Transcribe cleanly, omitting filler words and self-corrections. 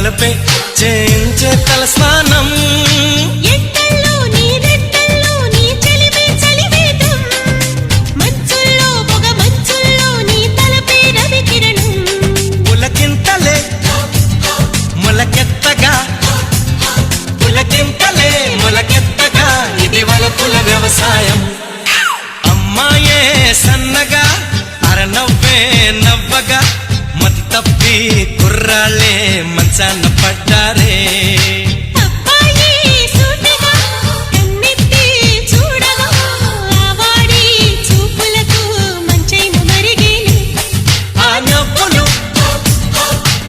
వలపే చేయించే తల స్నానం పులకింతలే మొలకెత్తగా ఇది వలపుల వ్యవసాయం అమ్మాయే సన్నగా అరనవ్వే నవ్వగా మతి తప్పి కుర్రాళ్ళే మంచాన పడ్డారే